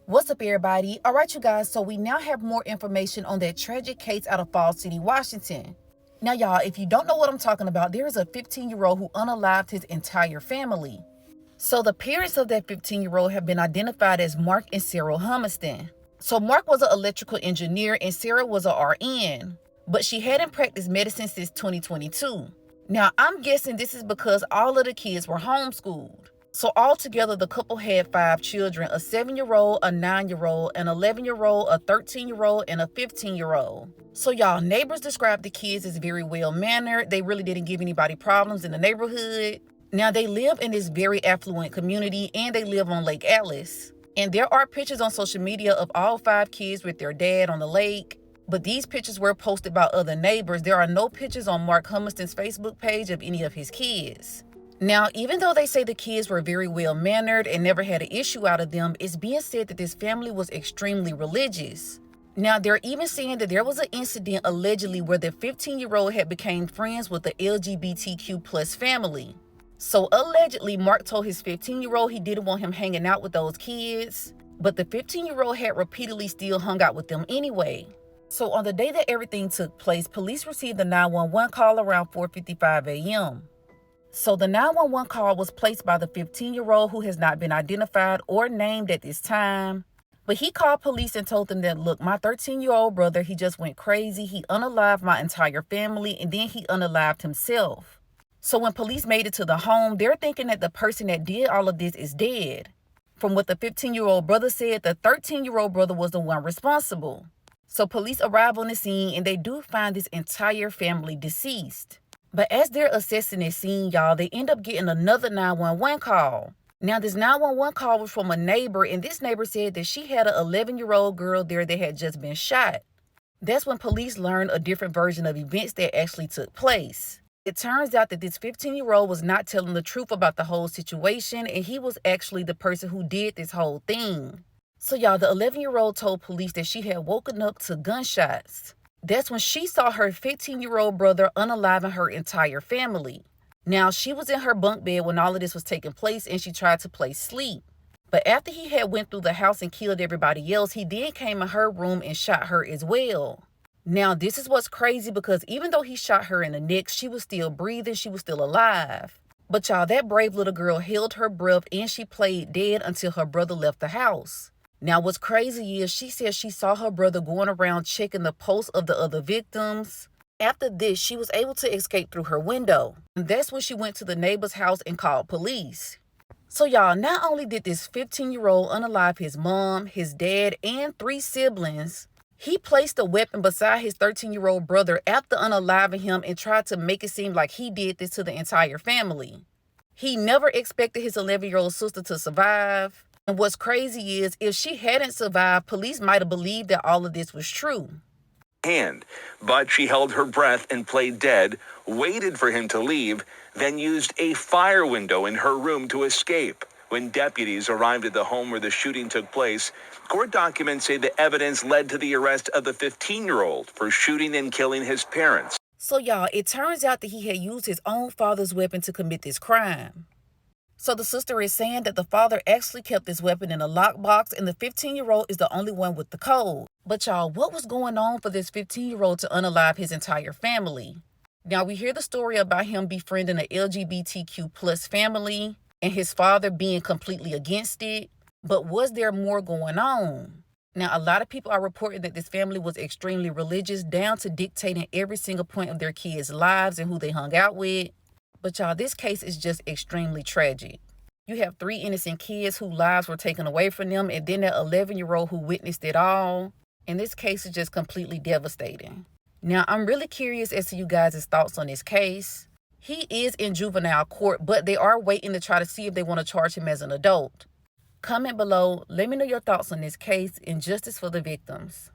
What's up, everybody? All right, you guys, so we now have more information on that tragic case out of Falls City, Washington. Now, y'all, if you don't know what I'm talking about, there is a 15-year-old who unalived his entire family. So the parents of that 15-year-old have been identified as Mark and Sarah Humiston. So Mark was an electrical engineer and Sarah was a RN, but she hadn't practiced medicine since 2022. Now, I'm guessing this is because all of the kids were homeschooled. So altogether, the couple had 5 children, a 7-year-old, a 9-year-old, an 11-year-old, a 13-year-old, and a 15-year-old. So y'all, neighbors described the kids as very well-mannered. They really didn't give anybody problems in the neighborhood. Now, they live in this very affluent community, and they live on Lake Alice. And there are pictures on social media of all 5 kids with their dad on the lake. But these pictures were posted by other neighbors. There are no pictures on Mark Humiston's Facebook page of any of his kids. Now, even though they say the kids were very well-mannered and never had an issue out of them, it's being said that this family was extremely religious. Now, they're even saying that there was an incident allegedly where the 15-year-old had become friends with the LGBTQ plus family. So allegedly, Mark told his 15-year-old he didn't want him hanging out with those kids, but the 15-year-old had repeatedly still hung out with them anyway. So on the day that everything took place, police received a 911 call around 4:55 a.m. So the 911 call was placed by the 15-year-old who has not been identified or named at this time. But he called police and told them that, look, my 13-year-old brother, he just went crazy. He unalived my entire family, and then he unalived himself. So when police made it to the home, they're thinking that the person that did all of this is dead. From what the 15-year-old brother said, the 13-year-old brother was the one responsible. So police arrive on the scene, and they do find this entire family deceased. But as they're assessing this scene, y'all, they end up getting another 911 call. Now, this 911 call was from a neighbor, and this neighbor said that she had an 11-year-old girl there that had just been shot. That's when police learned a different version of events that actually took place. It turns out that this 15-year-old was not telling the truth about the whole situation, and he was actually the person who did this whole thing. So, y'all, the 11-year-old told police that she had woken up to gunshots. That's when she saw her 15-year-old brother unaliving her entire family. Now, she was in her bunk bed when all of this was taking place, and she tried to play sleep. But after he had went through the house and killed everybody else, he then came in her room and shot her as well. Now, this is what's crazy, because even though he shot her in the neck, she was still breathing, she was still alive. But y'all, that brave little girl held her breath and she played dead until her brother left the house. Now, what's crazy is she said she saw her brother going around checking the pulse of the other victims. After this, she was able to escape through her window. And that's when she went to the neighbor's house and called police. So, y'all, not only did this 15-year-old unalive his mom, his dad, and 3 siblings, he placed a weapon beside his 13-year-old brother after unaliving him and tried to make it seem like he did this to the entire family. He never expected his 11-year-old sister to survive. And what's crazy is, if she hadn't survived, police might have believed that all of this was true. But she held her breath and played dead, waited for him to leave, then used a fire window in her room to escape. When deputies arrived at the home where the shooting took place, court documents say the evidence led to the arrest of the 15-year-old for shooting and killing his parents. So, y'all, it turns out that he had used his own father's weapon to commit this crime. So the sister is saying that the father actually kept this weapon in a lockbox, and the 15-year-old is the only one with the code. But y'all, what was going on for this 15-year-old to unalive his entire family? Now, we hear the story about him befriending the LGBTQ plus family and his father being completely against it. But was there more going on? Now, a lot of people are reporting that this family was extremely religious, down to dictating every single point of their kids' lives and who they hung out with. But y'all, this case is just extremely tragic. You have 3 innocent kids whose lives were taken away from them, and then that 11-year-old who witnessed it all. And this case is just completely devastating. Now, I'm really curious as to you guys' thoughts on this case. He is in juvenile court, but they are waiting to try to see if they want to charge him as an adult. Comment below, let me know your thoughts on this case and justice for the victims.